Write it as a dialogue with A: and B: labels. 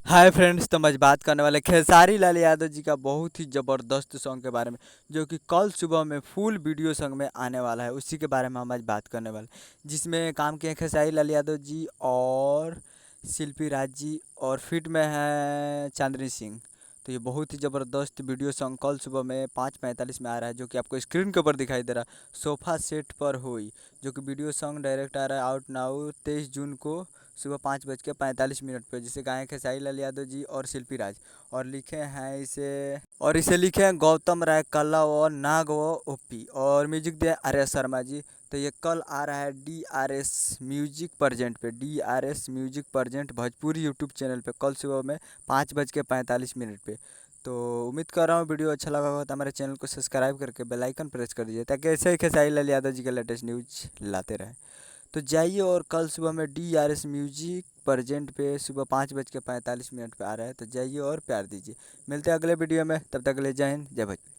A: Hi friends, तो हम आज बात करने वाले खेसारी लाल यादव जी का बहुत ही ज़बरदस्त सॉन्ग के बारे में, जो कि कल सुबह में फुल वीडियो सॉन्ग में आने वाला है। उसी के बारे में हम आज बात करने वाले, जिसमें काम किए हैं खेसारी लाल यादव जी और शिल्पी राज जी, और फिट में है चांदनी सिंह। तो ये बहुत ही ज़बरदस्त वीडियो सॉन्ग कल सुबह में 5:45 में आ रहा है, जो कि आपको स्क्रीन के ऊपर दिखाई दे रहा है, सोफ़ा सेट पर हुई। जो कि वीडियो सॉन्ग डायरेक्ट आ रहा है आउट नाउ 23 जून को सुबह 5:45 पे, जिसे गाए हैं खेसारी लाल यादव जी और शिल्पी राज। और लिखे हैं इसे लिखे हैं गौतम राय कल्ला व नाग व ओपी, और म्यूजिक दिया है आर्या शर्मा जी। तो ये कल आ रहा है D R S music present Bhojpuri YouTube channel पे, कल सुबह में 5:45 पे। तो उम्मीद कर रहा हूँ वीडियो अच्छा लगा होगा, तो हमारे चैनल को सब्सक्राइब करके बेल आइकन प्रेस कर दीजिए, ताकि ऐसे ही खेसारी लाल यादव जी का लेटेस्ट न्यूज लाते रहें। तो जाइए, और कल सुबह में DRS म्यूजिक परजेंट पे सुबह 5:45 पे आ रहा है, तो जाइए और प्यार दीजिए। मिलते हैं अगले वीडियो में, तब तक के लिए जय हिंद जय भोजपुरी।